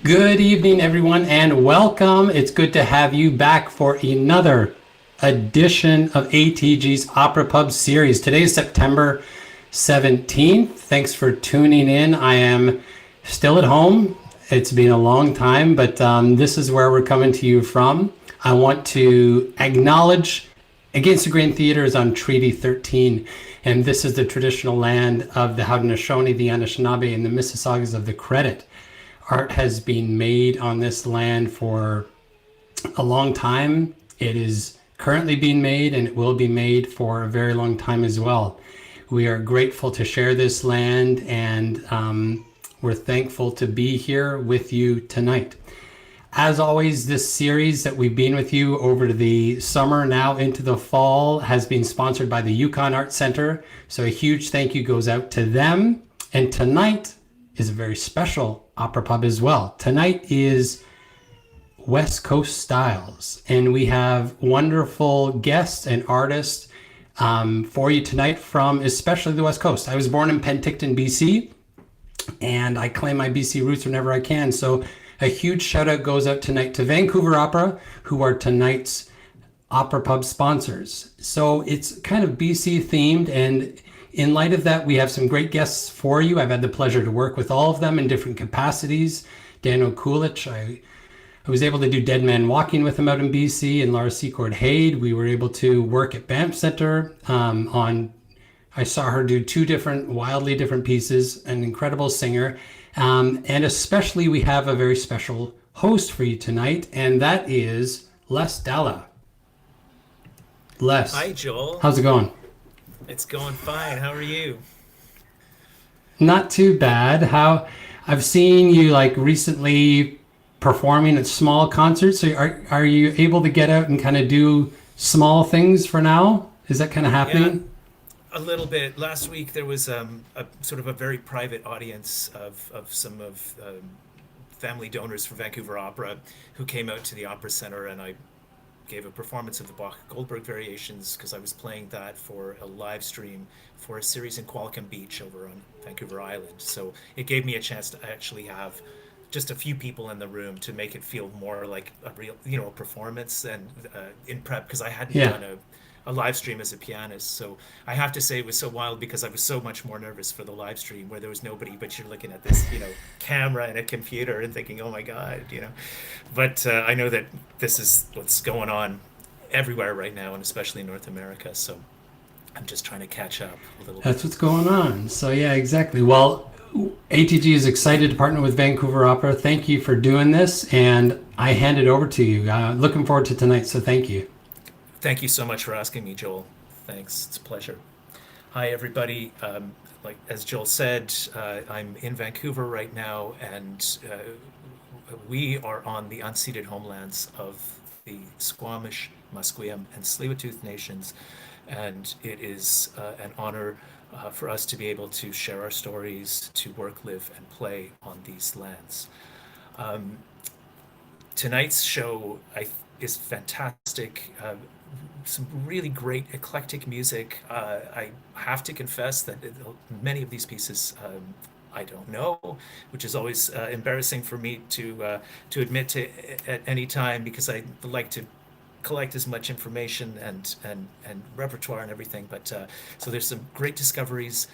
Good evening, everyone, and welcome. It's good to have you back for another edition of ATG's Opera Pub series. Today is September 17th. Thanks for tuning in. I am still at home. It's been a long time, but this is where we're coming to you from. I want to acknowledge Against the Grain Theater is on Treaty 13, and this is the traditional land of the Haudenosaunee, the Anishinaabe, and the Mississaugas of the Credit. Art has been made on this land for a long time. It is currently being made, and it will be made for a very long time as well. We are grateful to share this land, and we're thankful to be here with you tonight. As always, this series that we've been with you over the summer, now into the fall, has been sponsored by the Yukon Art Center. So a huge thank you goes out to them. And tonight is a very special opera pub as well. Tonight is West Coast Styles, and we have wonderful guests and artists for you tonight from especially the West Coast. I was born in Penticton, BC, and I claim my BC roots whenever I can. So a huge shout out goes out tonight to Vancouver Opera, who are tonight's Opera Pub sponsors. So it's kind of BC themed, and in light of that, we have some great guests for you. I've had the pleasure to work with all of them in different capacities. Daniel Okulitch, I was able to do Dead Man Walking with him out in BC, and Lara-Secord Haid. We were able to work at Banff Center I saw her do two wildly different pieces, an incredible singer. And especially we have a very special host for you tonight, and that is Les Dalla. Les. Hi, Joel. How's it going? It's going fine. How are you? Not too bad. I've seen you like recently performing at small concerts. So are you able to get out and kind of do small things for now? Is that kind of happening? Yeah, a little bit. Last week there was a sort of a very private audience of some of family donors for Vancouver Opera who came out to the Opera Center, and I gave a performance of the Bach Goldberg Variations because I was playing that for a live stream for a series in Qualicum Beach over on Vancouver Island. So it gave me a chance to actually have just a few people in the room to make it feel more like a real, a performance, and in prep, because I hadn't done a live stream as a pianist. So I have to say it was so wild because I was so much more nervous for the live stream where there was nobody, but you're looking at this, camera and a computer and thinking, oh my God, But I know that this is what's going on everywhere right now, and especially in North America. So I'm just trying to catch up a little bit. That's what's going on. So yeah, exactly. Well, ATG is excited to partner with Vancouver Opera. Thank you for doing this, and I hand it over to you. Looking forward to tonight, so thank you. Thank you so much for asking me, Joel. Thanks. It's a pleasure. Hi, everybody. Like as Joel said, I'm in Vancouver right now, and we are on the unceded homelands of the Squamish, Musqueam, and Tsleil-Waututh nations, and it is an honor for us to be able to share our stories, to work, live, and play on these lands. Tonight's show is fantastic. Some really great eclectic music. I have to confess that many of these pieces I don't know, which is always embarrassing for me to admit to at any time, because I like to collect as much information and repertoire and everything. But so there's some great discoveries.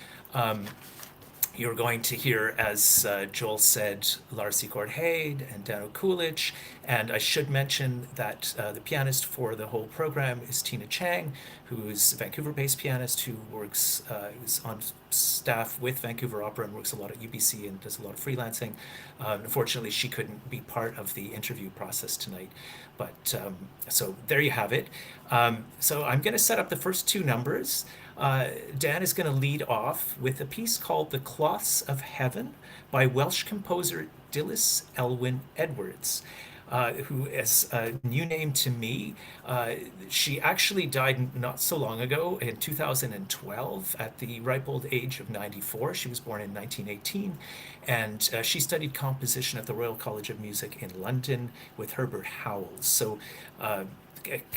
You're going to hear, as Joel said, Lara-Secord Haid and Daniel Okulitch, And I should mention that the pianist for the whole program is Tina Chang, who is a Vancouver-based pianist who works is on staff with Vancouver Opera and works a lot at UBC and does a lot of freelancing. Unfortunately, she couldn't be part of the interview process tonight. But so there you have it. So I'm going to set up the first two numbers. Dan is going to lead off with a piece called The Cloths of Heaven by Welsh composer Dilys Elwyn Edwards, who is a new name to me. She actually died not so long ago in 2012 at the ripe old age of 94. She was born in 1918, and she studied composition at the Royal College of Music in London with Herbert Howells. So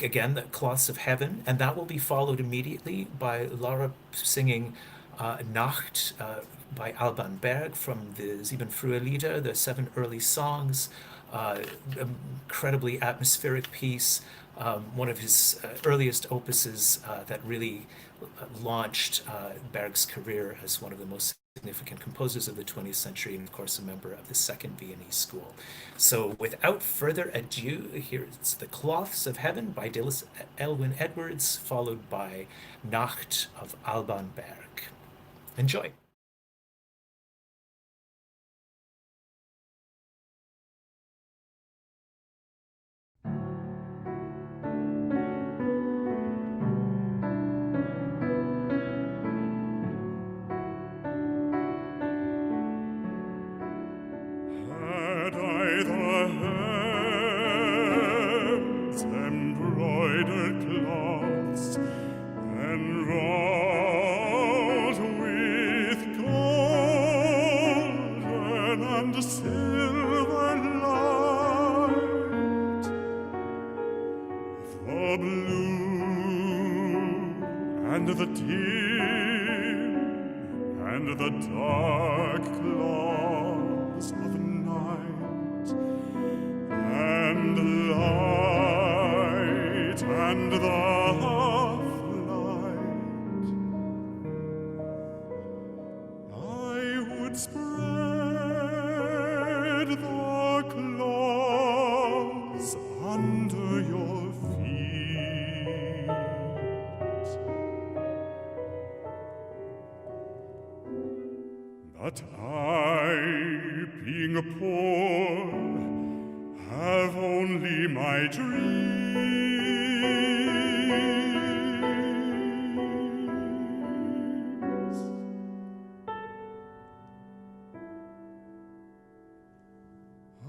again, the Cloths of Heaven, and that will be followed immediately by Lara singing Nacht by Alban Berg from the Sieben frühe Lieder, the seven early songs. Incredibly atmospheric piece, one of his earliest opuses that really launched Berg's career as one of the most significant composers of the 20th century, and of course a member of the Second Viennese School. So without further ado, here's The Cloths of Heaven by Dilys Elwyn Edwards, followed by Nacht of Alban Berg. Enjoy. But I, being poor, have only my dreams.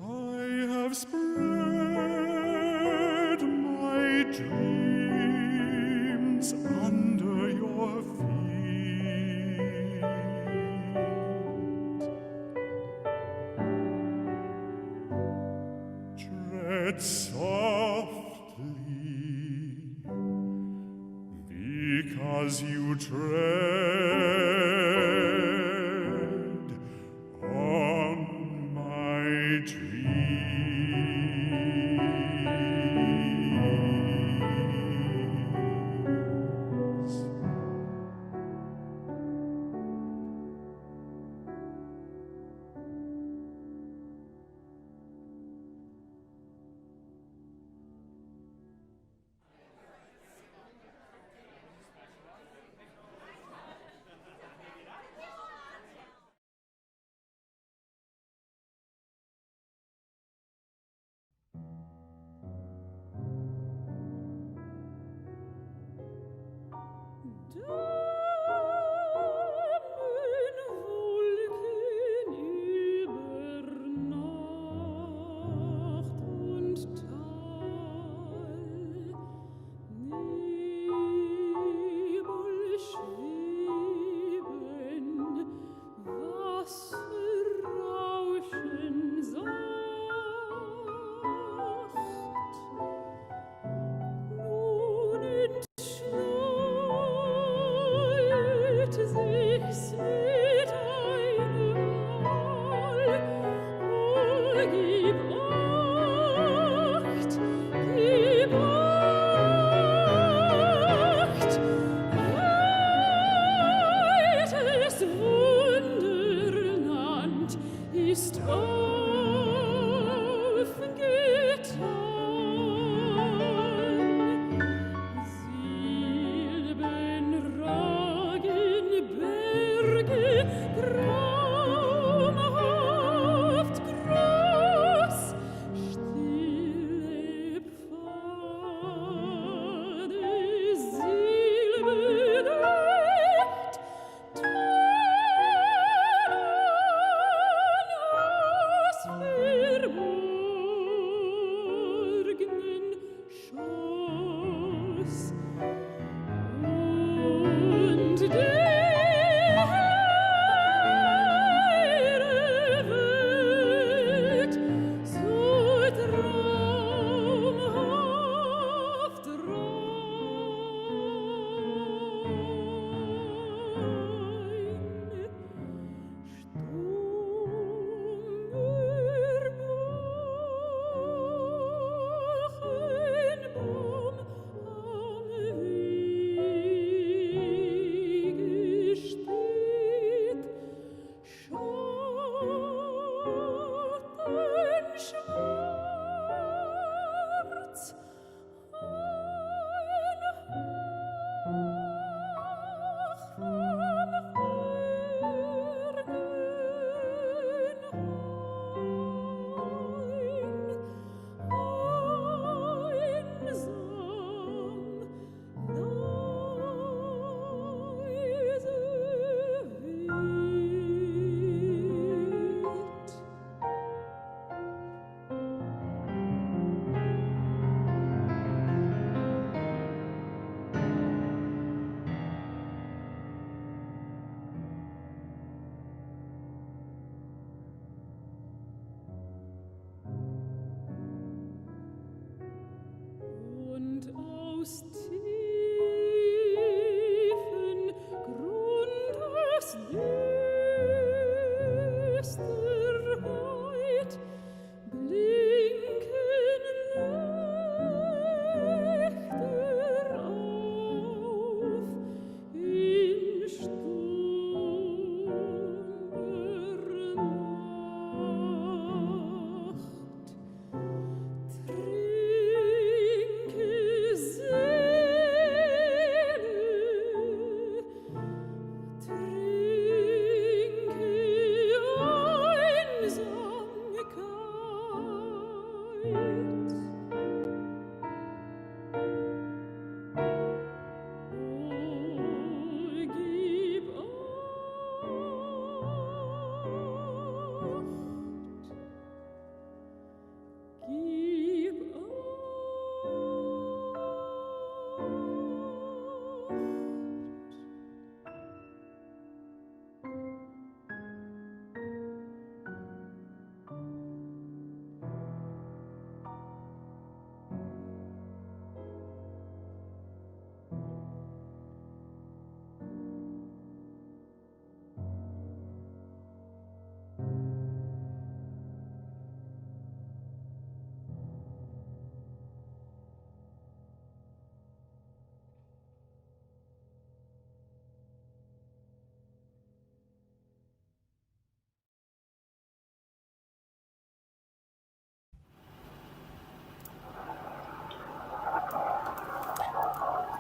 I have spread my dreams under your feet. Tread softly, because you tread on my dreams.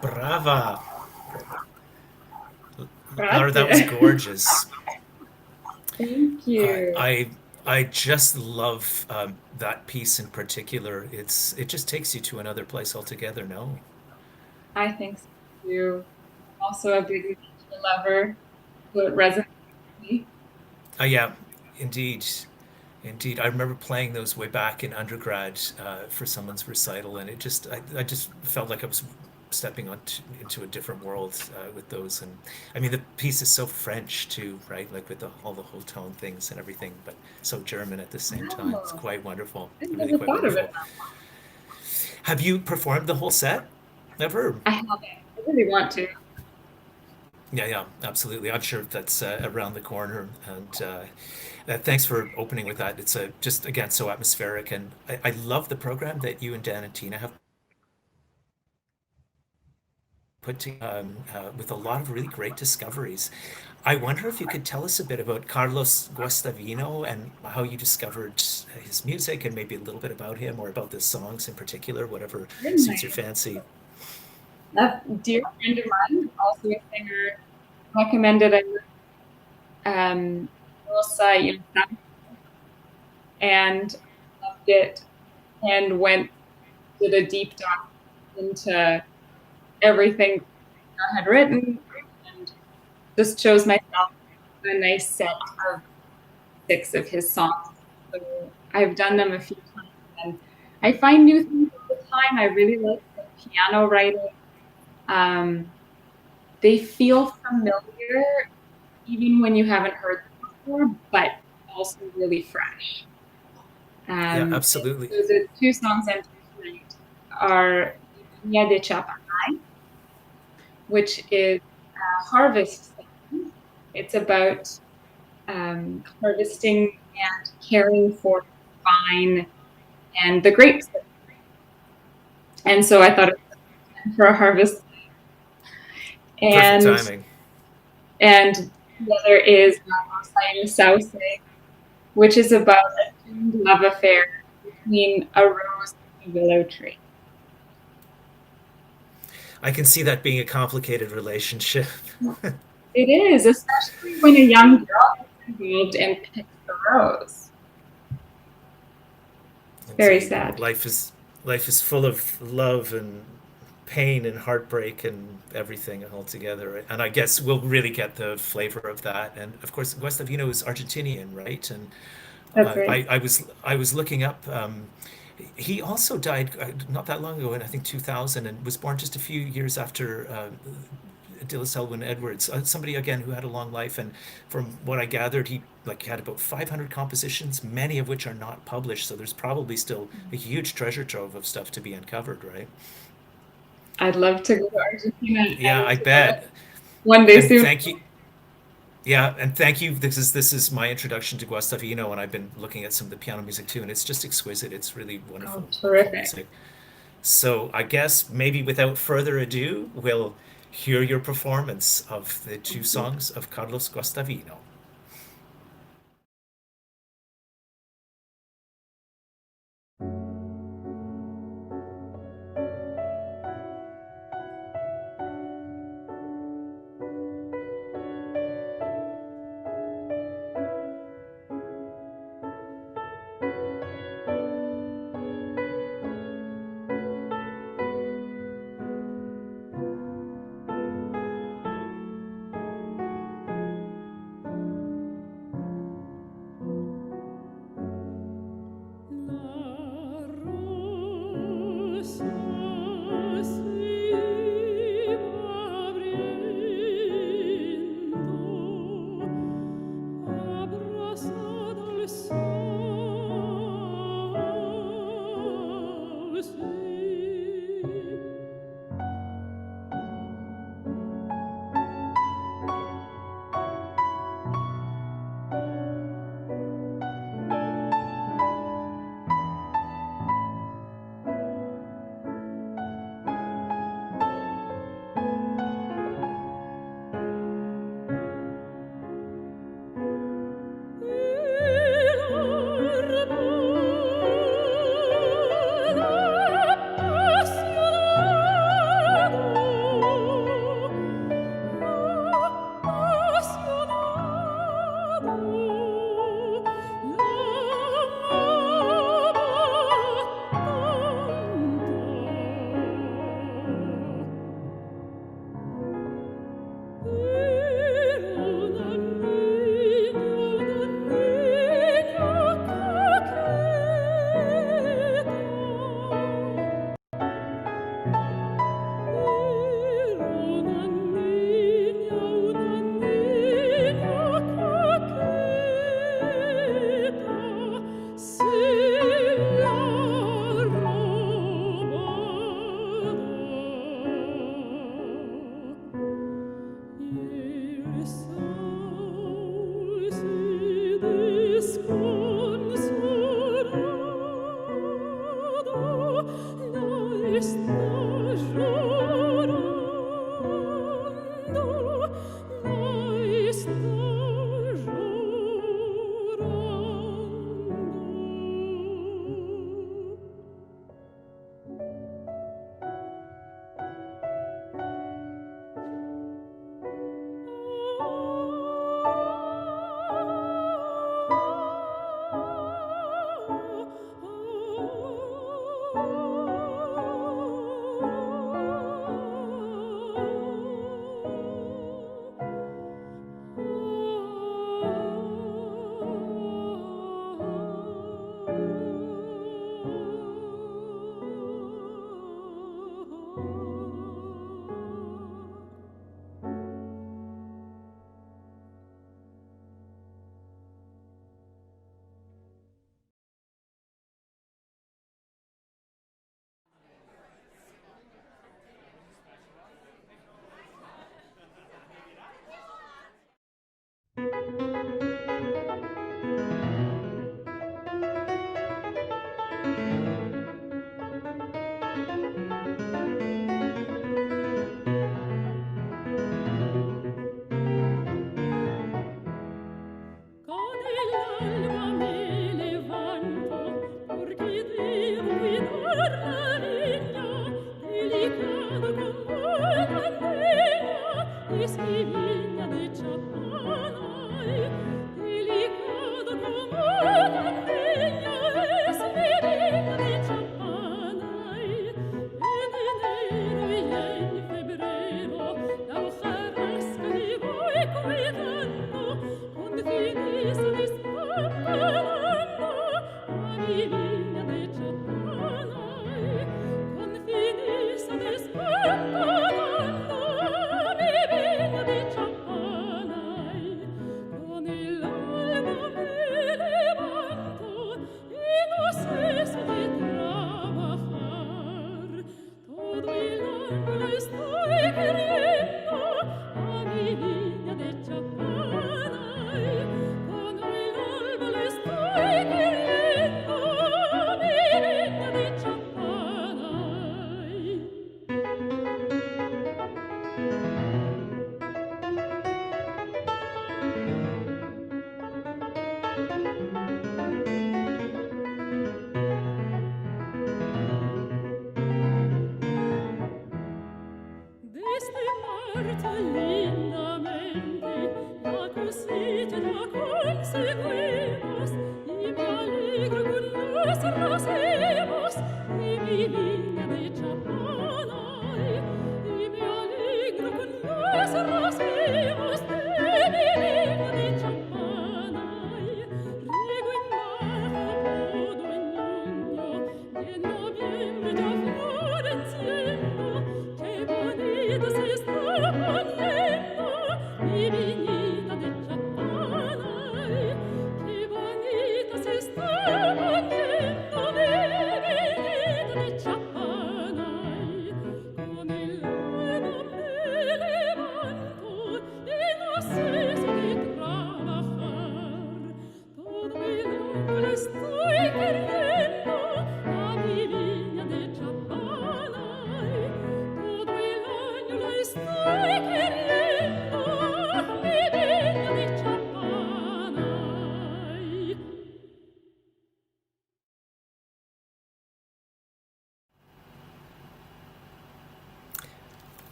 Brava. Lara, that was Grazie. gorgeous. Thank I you. I I just love that piece in particular. It just takes you to another place altogether. No. I think so too. I'm also a big nature lover, so it resonates with me. Yeah, indeed. Indeed, I remember playing those way back in undergrad for someone's recital, and I just felt like I was stepping into a different world with those. And I mean, the piece is so French too, right? Like with all the whole tone things and everything, but so German at the same time. It's Oh, quite wonderful, I really never quite thought of it. wonderful. Have you performed the whole set ever? I haven't. I really want to. Yeah, yeah, absolutely. I'm sure that's around the corner, and thanks for opening with that. It's just again so atmospheric, and I love the program that you and Dan and Tina have put together with a lot of really great discoveries. I wonder if you could tell us a bit about Carlos Guastavino and how you discovered his music, and maybe a little bit about him or about the songs in particular, whatever suits your Certainly. fancy. A dear friend of mine, also a singer, recommended I look Rosa Ylsa and loved it and went did a deep dive into everything I had written and just chose myself a nice set of 6 of his songs. So I've done them a few times and I find new things all the time. I really like the piano writing. Um, they feel familiar even when you haven't heard them before, but also really fresh. Yeah, And absolutely. so the 2 songs I'm doing tonight are Viña de Chapacay, which is a harvest song. It's about harvesting and caring for the vine and the grapes. And so I thought it was time for a harvest. Perfect And timing. and the other is Rosa Sauce, which is about a doomed love affair between a rose and a willow tree. I can see that being a complicated relationship. It is, especially when a young girl gets involved and picks the rose. It's very Indeed, sad. life is full of love and pain and heartbreak and everything altogether. And I guess we'll really get the flavor of that. And of course, Guestavino is Argentinian, right? And That's right. I was looking up. He also died not that long ago, in I think 2000, and was born just a few years after Dilla Selwyn Edwards, somebody again who had a long life, and from what I gathered, he like had about 500 compositions, many of which are not published. So there's probably still a huge treasure trove of stuff to be uncovered, right? I'd love to go to Argentina Yeah, and I bet. one day And soon. thank you. Yeah, and thank you. This is my introduction to Guastavino, and I've been looking at some of the piano music too, and it's just exquisite. It's really Oh, wonderful, wonderful terrific. music. So I guess maybe without further ado, we'll hear your performance of the two songs of Carlos Guastavino.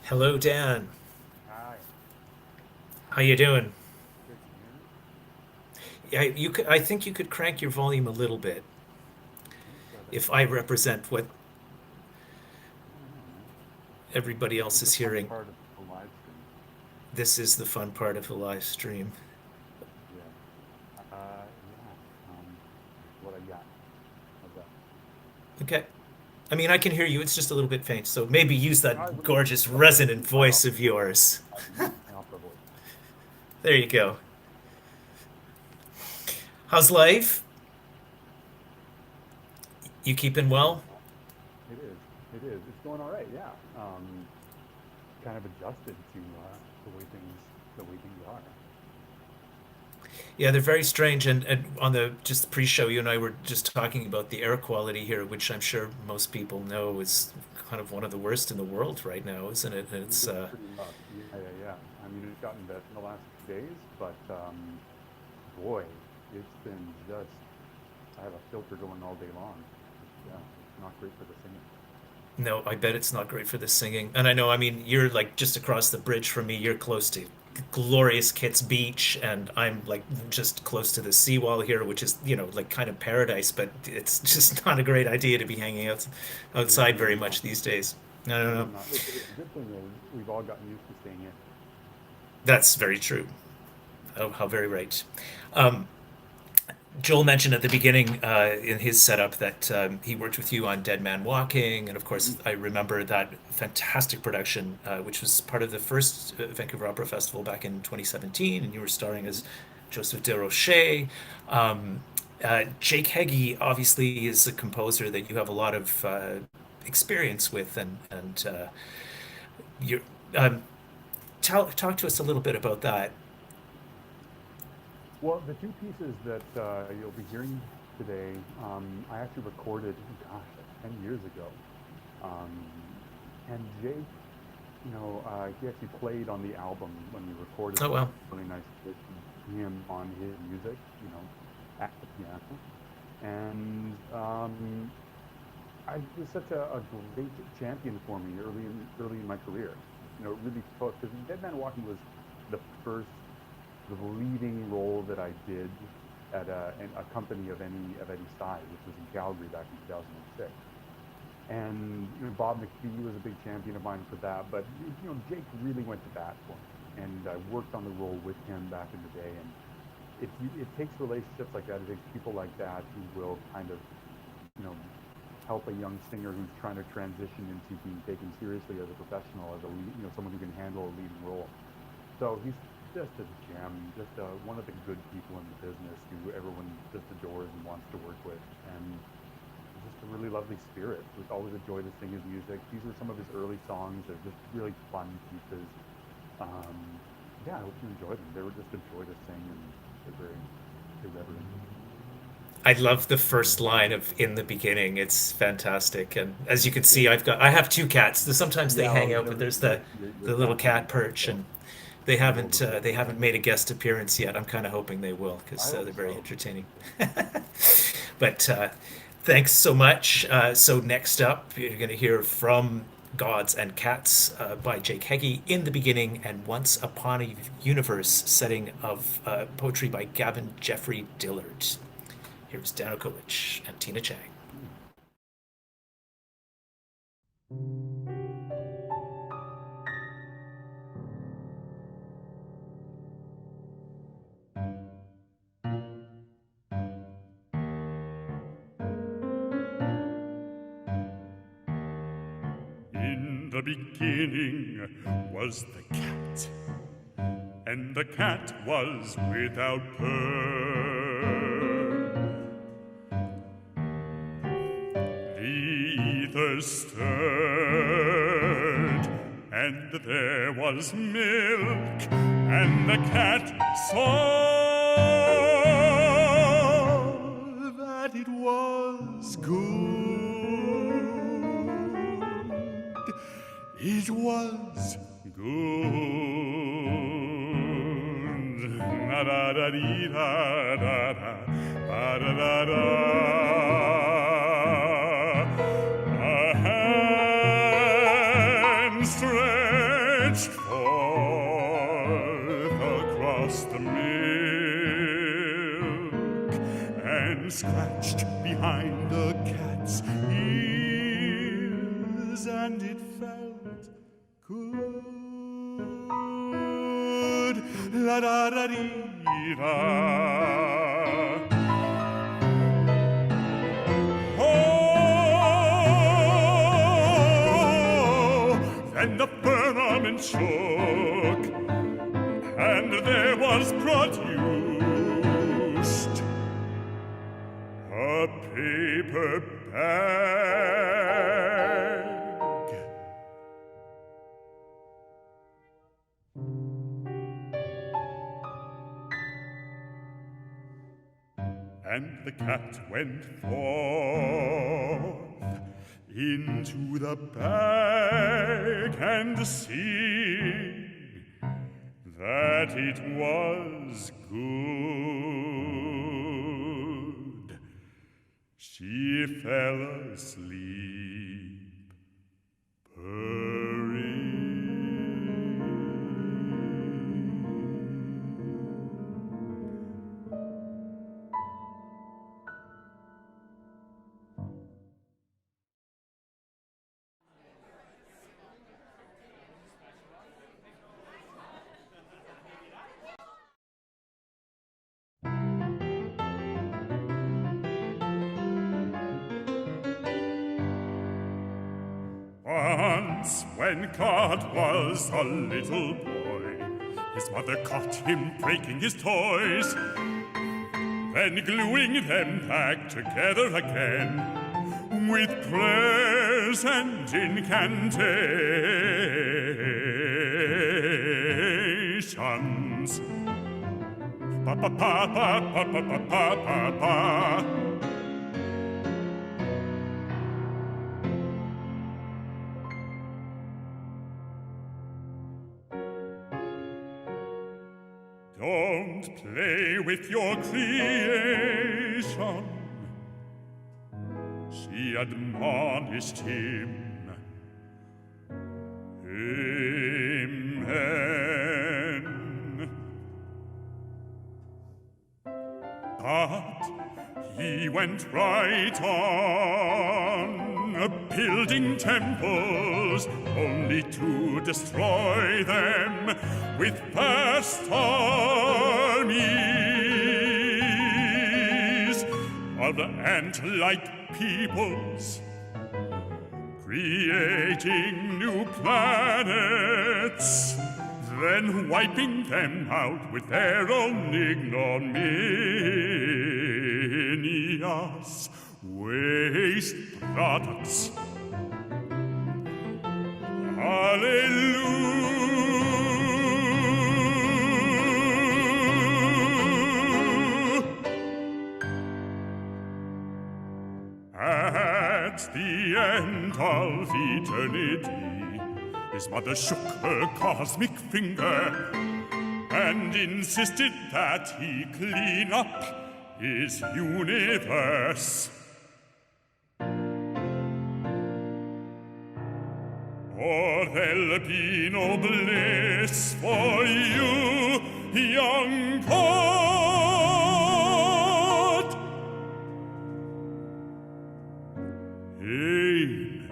Hello, Dan. Hi. How you doing? Good to Yeah, you could. I think you could crank your volume a little bit if I represent what everybody else is hearing. Part of the live stream. This is the fun part of the live stream. Yeah. What I got. How's that? Okay. I mean, I can hear you. It's just a little bit faint. So maybe use I that would- gorgeous resonant voice of yours. My opera voice. There you go. How's life? You keeping well? It is. It is. It's going all right. Yeah. Kind of adjusted to the way things are. Yeah, they're very strange. And on the just pre-show, you and I were just talking about the air quality here, which I'm sure most people know is kind of one of the worst in the world right now, isn't it? And it's Pretty rough. Yeah. I mean, it's gotten better in the last few days, but boy, it's been just. I have a filter going all day long. Yeah, it's not great for the singing. no, I bet it's not great for the singing. And I know, I mean, you're like just across the bridge from me. You're close to glorious Kitts Beach, and I'm like just close to the seawall here, which is, like kind of paradise, but it's just not a great idea to be hanging outside very much these days. I don't know. The good thing is we've all gotten used to staying in. That's very true. Oh, how very right. Um, Joel mentioned at the beginning in his setup that he worked with you on Dead Man Walking, and of course I remember that fantastic production, which was part of the first Vancouver Opera Festival back in 2017, and you were starring as Joseph Desrochers. Jake Heggie obviously is a composer that you have a lot of experience with, and you talk to us a little bit about that. Well, the two pieces that you'll be hearing today, I actually recorded, gosh, 10 years ago. And Jake, he actually played on the album when we recorded it. Oh, wow. Really nice to see him on his music, at the piano. And I was such a great champion for me early in my career. it really took, because Dead Man Walking was the first leading role that I did at a company of any size, which was in Calgary back in 2006. And Bob McPhee was a big champion of mine for that, but Jake really went to bat for me, and I worked on the role with him back in the day. And it takes relationships like that. It takes people like that who will kind of help a young singer who's trying to transition into being taken seriously as a professional, as a someone who can handle a leading role. So he's just a gem, just one of the good people in the business who everyone just adores and wants to work with, and just a really lovely spirit. It was always a joy to sing his music. These are some of his early songs. They're just really fun pieces. I hope you enjoyed them. They were just a joy to sing, and they're very irreverent. I love the first line of "in the beginning." It's fantastic, and as you can see, I have two cats. Sometimes they hang out, but there's the little cat perch, and they haven't made a guest appearance yet. I'm kind of hoping they will, because they're very entertaining. But thanks so much. So next up, you're going to hear from Gods and Cats by Jake Heggie, In the Beginning, and Once Upon a Universe, setting of poetry by Gavin Jeffrey Dillard. Here's Daniel Okulitch and Tina Chang. In the beginning was the cat, and the cat was without purr. The ether stirred, and there was milk, and the cat saw that it was good. It was good. Da da da dee da da da da da da da. A hand stretched forth across the milk and scratched behind the cat's ears, and it felt good. La da da dee da. Oh, then the firmament shook, and there was produced a paper bag. And the cat went forth into the bag, and seeing that it was good, she fell asleep, purring. Once, when God was a little boy, his mother caught him breaking his toys, then gluing them back together again with prayers and incantations. Pa pa pa pa pa pa pa pa pa. Don't play with your creation, she admonished him. Hey, he went right on, building temples only to destroy them with vast armies of ant-like peoples, creating new planets, then wiping them out with their own ignominious waste products. Hallelujah. At the end of eternity, his mother shook her cosmic finger and insisted that he clean up his universe. Or there'll be no bliss for you, young God. Amen.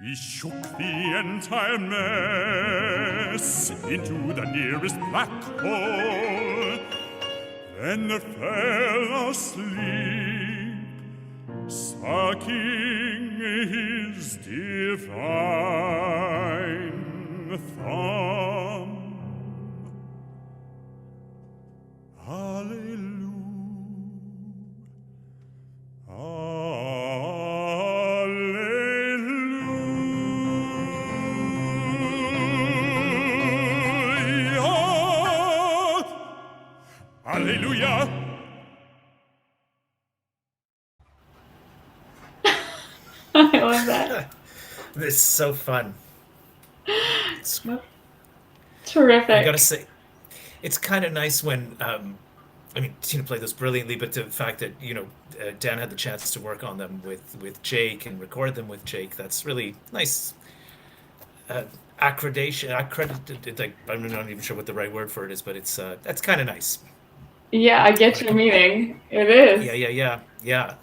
He shook the entire mess into the nearest black hole, then fell asleep, sucking his divine thumb. Hallelujah. Hallelujah. I love that. This is so fun. It's, Terrific. I gotta say, it's kind of nice when, I mean, Tina played those brilliantly, but the fact that, Dan had the chance to work on them with Jake and record them with Jake, that's really nice. Accredited, like, I'm not even sure what the right word for it is, but that's kind of nice. Yeah, I get your meaning. It is. Yeah.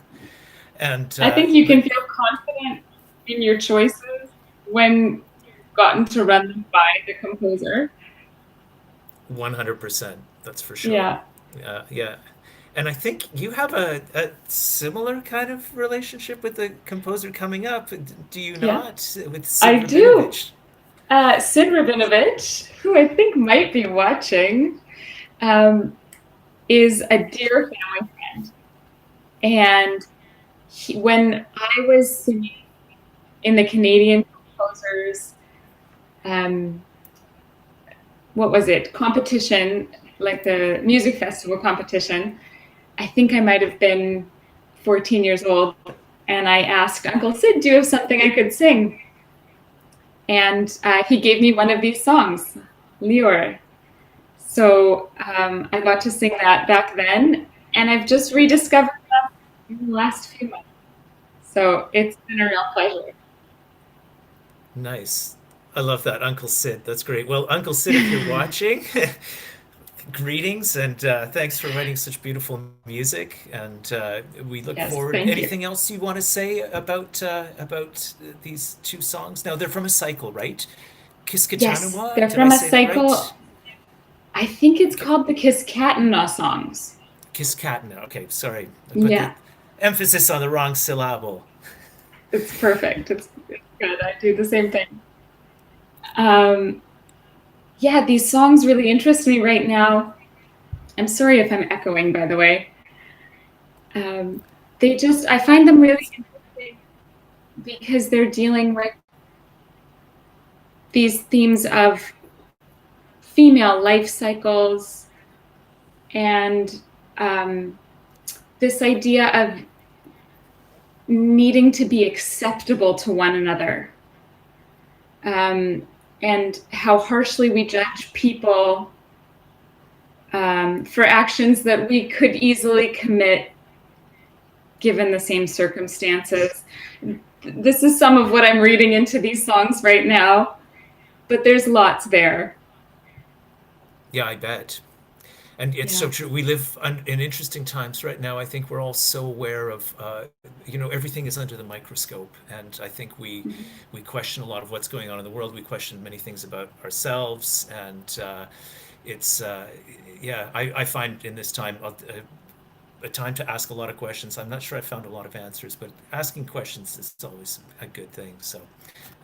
And I think you can feel confident in your choices when you've gotten to run them by the composer. 100%, that's for sure. Yeah. Yeah. And I think you have a similar kind of relationship with the composer coming up, do you not? With Sid I do. Rabinovitch? Sid Rabinovitch, who I think might be watching, is a dear family friend. And when I was singing in the Canadian Composers, what was it, competition, like the music festival competition, I think I might have been 14 years old, and I asked Uncle Sid, do you have something I could sing? And he gave me one of these songs, Lior. So I got to sing that back then, and I've just rediscovered that in the last few months. So it's been a real pleasure. Nice. I love that, Uncle Sid. That's great. Well, Uncle Sid, if you're watching, greetings, and thanks for writing such beautiful music. And we look forward. Thank you. Anything else you want to say about these two songs? Now, they're from a cycle, right? Kiskatanawa? Yes, they're Did from I a say that cycle. right? I think it's called the Kiskatana songs. Kiskatana. Okay, sorry. I put Yeah. the emphasis on the wrong syllable. It's perfect. It's good. I do the same thing. Yeah, these songs really interest me right now. I'm sorry if I'm echoing, by the way. I find them really interesting because they're dealing with these themes of female life cycles and this idea of needing to be acceptable to one another, and how harshly we judge people for actions that we could easily commit given the same circumstances. This is some of what I'm reading into these songs right now, but there's lots there. Yeah, I bet. And it's Yeah. so true. We live in interesting times right now. I think we're all so aware of, everything is under the microscope, and I think we question a lot of what's going on in the world. We question many things about ourselves, and it's yeah. I find in this time a time to ask a lot of questions. I'm not sure I found a lot of answers, but asking questions is always a good thing. So,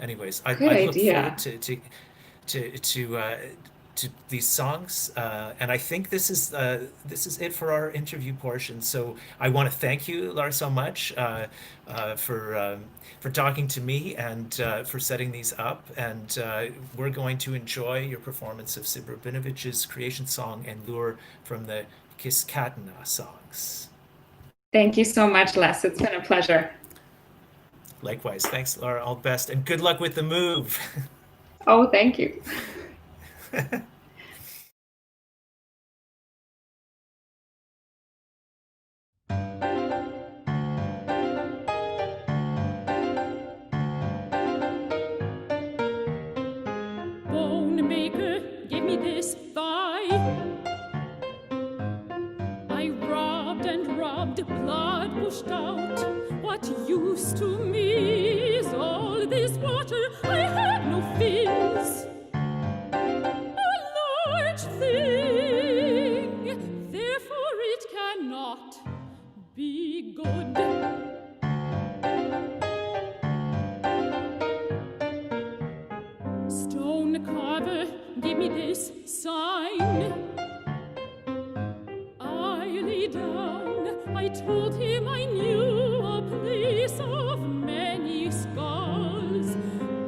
anyways, Good I look forward idea. to these songs, and I think this is it for our interview portion. So I want to thank you, Lara, so much for talking to me and for setting these up. And we're going to enjoy your performance of Sid Rabinovich's creation song and Lure from the Kiskatna songs. Thank you so much, Les. It's been a pleasure. Likewise, thanks, Lara. All the best, and good luck with the move. Oh, thank you. Bone maker, give me this thigh. I rubbed and rubbed, blood pushed out. What use to me is all this water? I had no fins. A large thing, therefore it cannot be good. Stone carver, give me this sign. I lay down, I told him I knew a place of many skulls.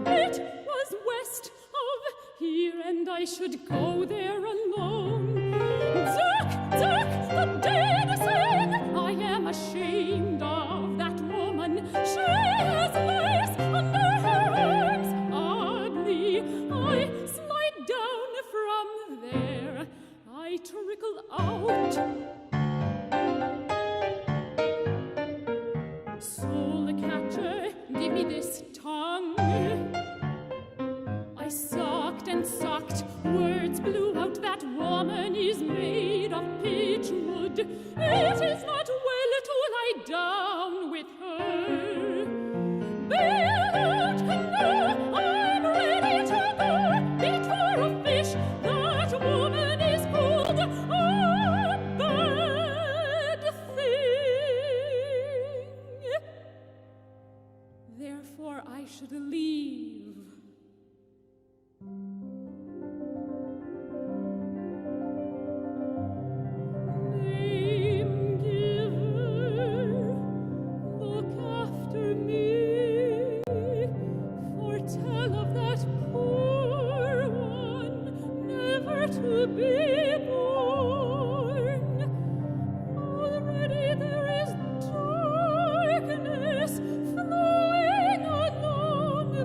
It was west of here, and I should go there alone. Duck, duck, the dead sing. I am ashamed of that woman. She has lace under her arms. Ugly, I slide down from there. I trickle out. Soul catcher, give me this tongue. I sucked and sucked, words blew out. That woman is made of pitch wood. It is not well to lie down with her. Bail out canoe, I'm ready to go. Bait for a fish, that woman is called a bad thing. Therefore I should leave. Name giver, look after me, foretell of that poor one, never to be born. Already there is darkness flowing along the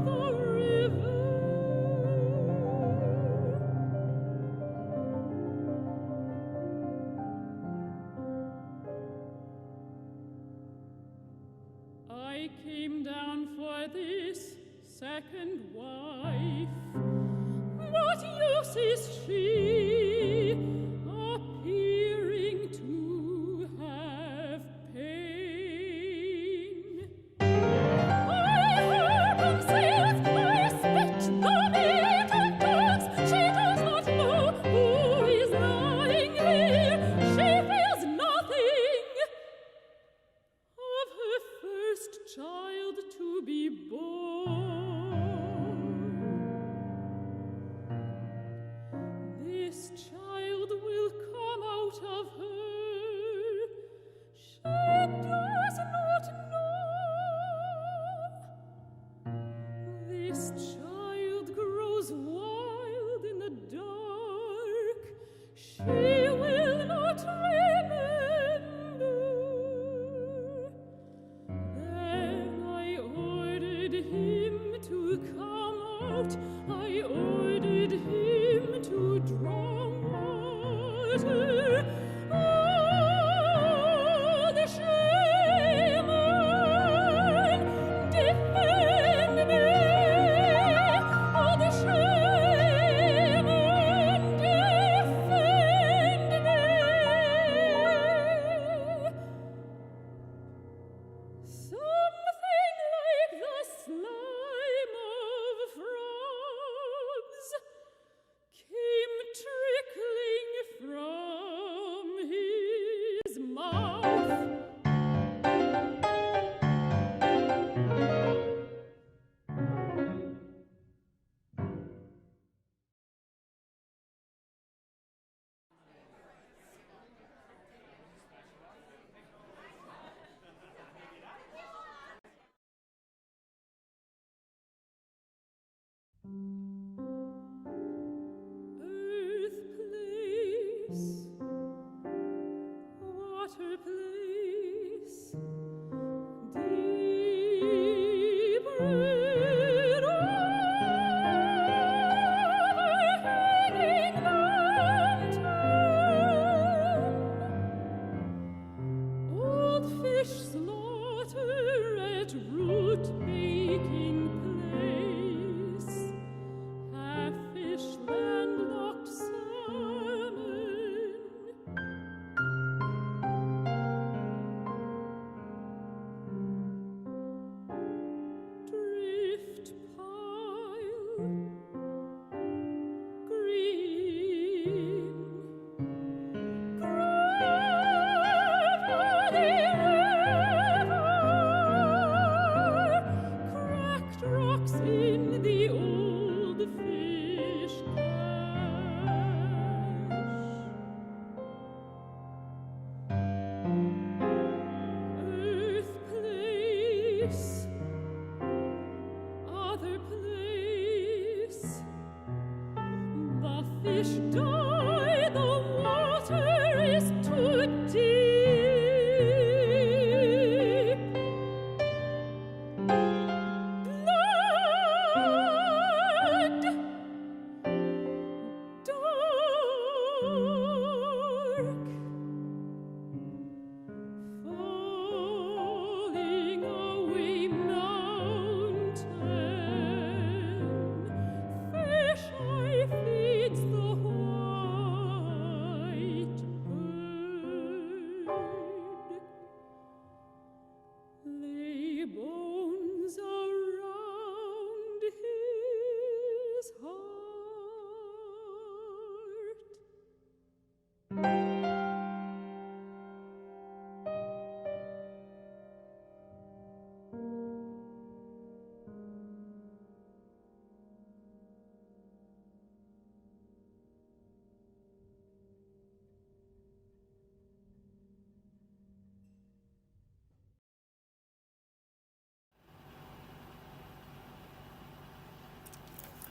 river. I came down for this second wife. What use is she, appearing to have pain? I hearken saith, I spit the meat of dogs. She does not know who is lying here. She feels nothing of her first child to be born. This Earth place, water place, deep red overhanging mountain, old fish slaughter at root baking place, half fish landlocked salmon, drift pile, green, gravelly river, cracked rocks in the old fish cache. Earth place, other place, the fish die, the water is too deep. Blood, dark, falling away mountain, fish eye feeds the white bird, lay bones around his heart.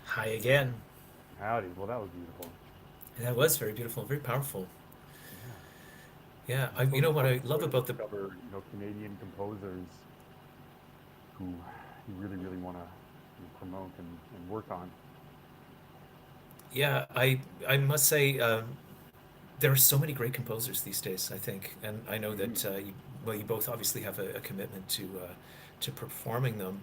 Hi again. Howdy. Well, that was beautiful. That was very beautiful, very powerful. Yeah, you know what I love about the discover, Canadian composers who you really, really want to promote and work on. yeah, I must say there are so many great composers these days, I think, and I know that you both obviously have a commitment to performing them.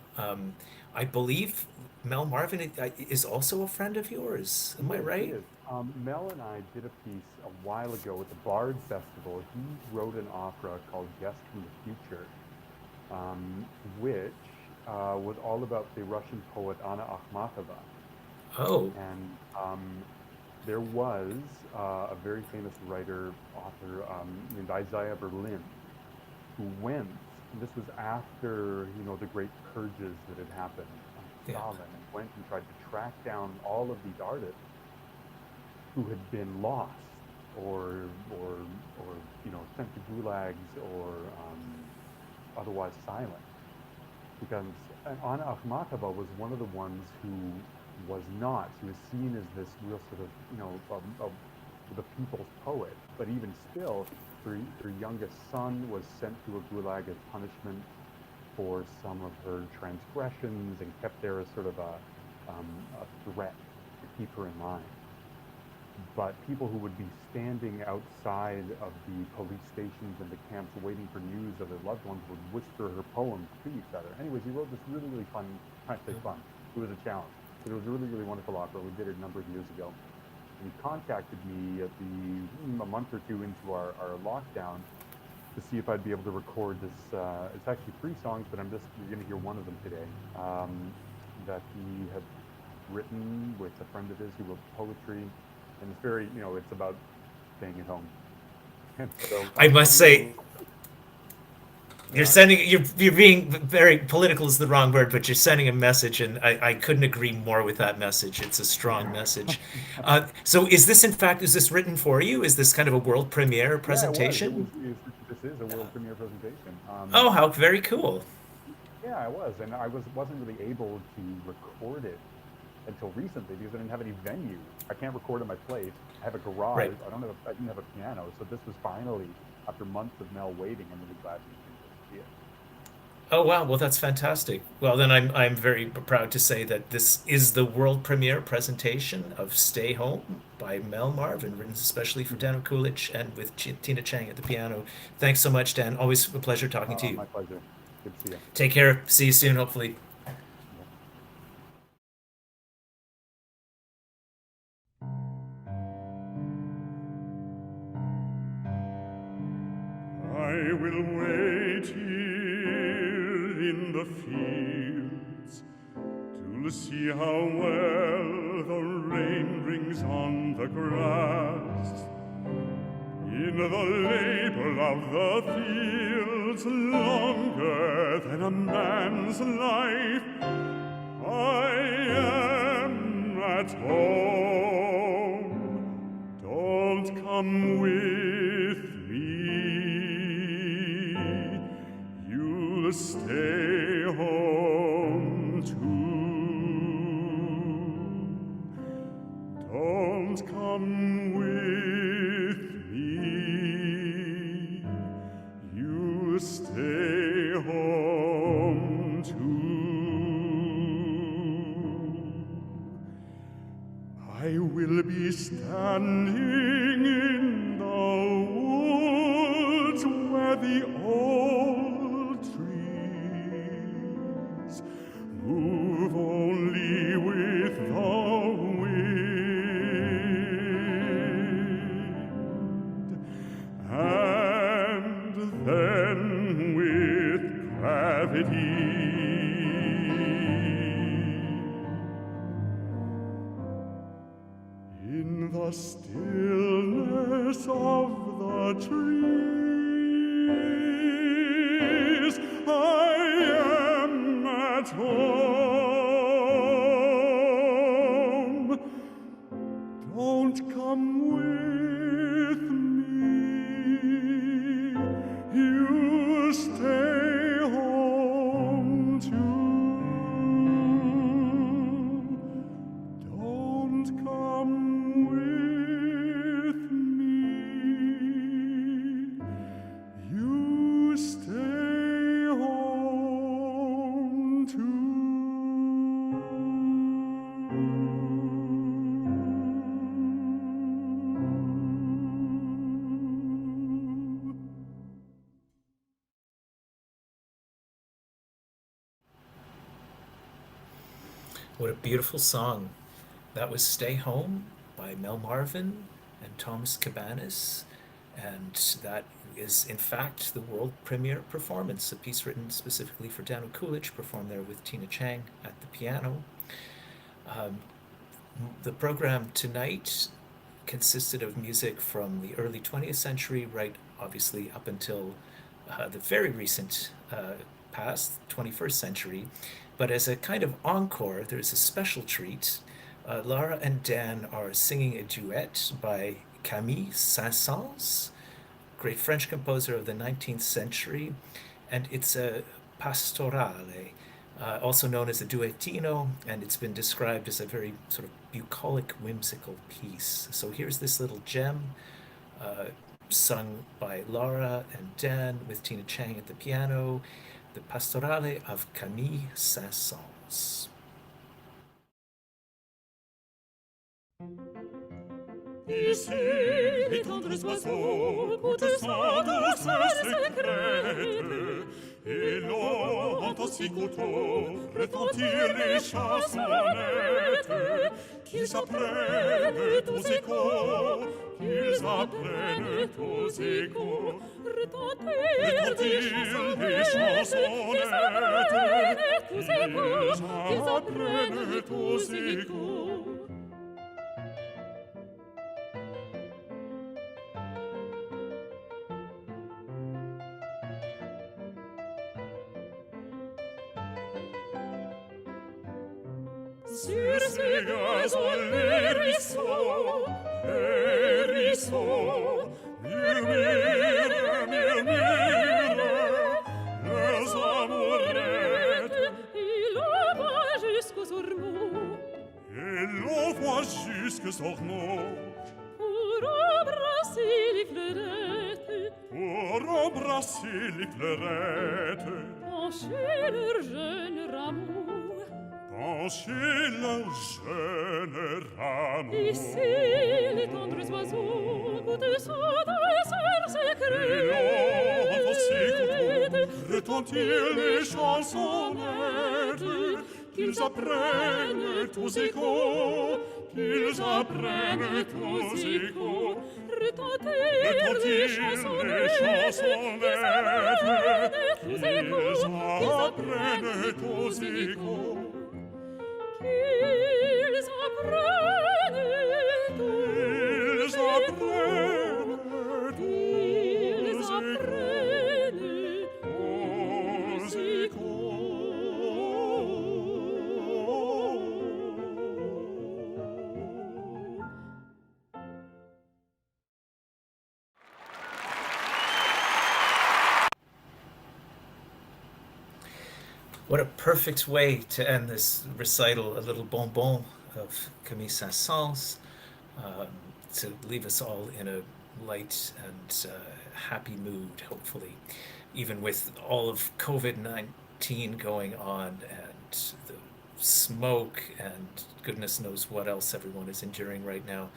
I believe Mel Marvin is also a friend of yours. Am I Yes, it right? is. Mel and I did a piece a while ago at the Bard Festival. He wrote an opera called Guest from the Future, which was all about the Russian poet Anna Akhmatova. Oh, And there was a very famous writer, author named Isaiah Berlin, who went, and this was after, the great purges that had happened under yeah, Stalin, and went and tried to track down all of these artists who had been lost or sent to gulags or otherwise silent. Because Anna Akhmatova was one of the ones who was not. She was seen as this real sort of, the people's poet. But even still, her youngest son was sent to a gulag as punishment for some of her transgressions and kept there as sort of a threat to keep her in line. But people who would be standing outside of the police stations and the camps waiting for news of their loved ones would whisper her poems to each other. Anyways, he wrote this really, really fun, I say fun, it was a challenge. But it was a really, really wonderful opera. We did it a number of years ago. And he contacted me at a month or two into our lockdown to see if I'd be able to record this. It's actually 3 songs, but you're going to hear one of them today, that he had written with a friend of his who wrote poetry. And it's very, it's about staying at home. And so I must say, you're being very political is the wrong word, but you're sending a message, and I couldn't agree more with that message. It's a strong message. So is this written for you? Is this kind of a world premiere presentation? This is a world premiere presentation. Oh, how very cool. Yeah, I was, and I wasn't really able to record it until recently because I didn't have any venue. I can't record in my place. I have a garage. Right. I didn't have a piano. So this was finally, after months of Mel waiting, I'm really glad we can see it. Oh wow, well that's fantastic. Well then I'm very proud to say that this is the world premiere presentation of Stay Home by Mel Marvin, written especially for Dan Okulitch and with Tina Chang at the piano. Thanks so much, Dan. Always a pleasure talking to you. My pleasure. Good to see you. Take care. See you soon, hopefully. I will wait here in the fields to see how well the rain rings on the grass. In the labor of the fields, longer than a man's life, I am at home. Don't come with me. You'll stay home too. Don't come with me. You stay home too. I will be standing in the woods where the old trees move only with the wind, and then with gravity in the stillness of the trees, I am at home. Don't come with me. You stay home too. Don't come with me. You stay home too. What a beautiful song. That was Stay Home by Mel Marvin and Thomas Cabanis. And that is, in fact, the world premiere performance, a piece written specifically for Dan Okulitch, performed there with Tina Chang at the piano. The program tonight consisted of music from the early 20th century, right, obviously, up until the very recent past, 21st century. But as a kind of encore, there's a special treat. Lara and Dan are singing a duet by Camille Saint-Saëns, great French composer of the 19th century, and it's a pastorale, also known as a duettino, and it's been described as a very sort of bucolic, whimsical piece. So here's this little gem, sung by Lara and Dan with Tina Chang at the piano, the pastorale of Camille Saint-Saëns. Ici, les tendres oiseaux goûtent sa douceur secrète, et l'on entend si couteaux retentir les chansonnettes, qu'ils apprennent aux échos, retentir les chansonnettes, qu'ils apprennent aux échos. Sur ces gazons, les ruisseaux murmurent, leurs amourettes. Il va jusqu'aux ormeaux. Et voix jusques ormeaux. Pour embrasser les fleurettes, Pour embrasser les fleurettes, pencher leur jeune rameau, pencher leur jeune rameau. hisser les tendres oiseaux, goûter sa douceur secrète, Retentir les chansonnettes, qu'ils apprennent aux échos, qu'ils apprennent aux échos, retentir les chansonnettes, qu'ils apprennent aux échos, qu'ils apprennent aux échos, qu'ils apprennent aux échos. What a perfect way to end this recital, a little bonbon of Camille Saint-Saëns, to leave us all in a light and happy mood, hopefully, even with all of COVID-19 going on and the smoke and goodness knows what else everyone is enduring right now.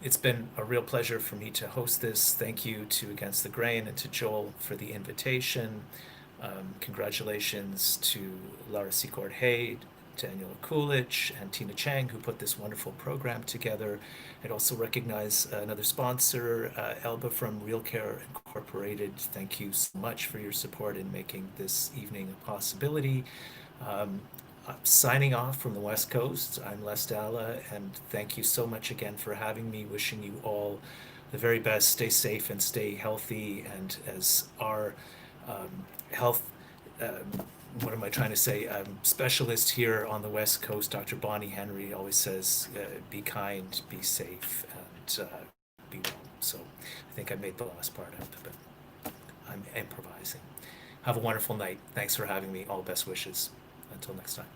It's been a real pleasure for me to host this. Thank you to Against the Grain and to Joel for the invitation. Congratulations to Lara-Secord Haid, Daniel Okulitch, and Tina Chang, who put this wonderful program together. I'd also recognize another sponsor, Elba from Real Care Incorporated. Thank you so much for your support in making this evening a possibility. I'm signing off from the West Coast. I'm Les Dalla, and thank you so much again for having me. Wishing you all the very best. Stay safe and stay healthy. And as our health, what am I trying to say? Specialist here on the West Coast, Dr. Bonnie Henry, always says, be kind, be safe, and be well. So I think I made the last part up, but I'm improvising. Have a wonderful night. Thanks for having me. All best wishes. Until next time.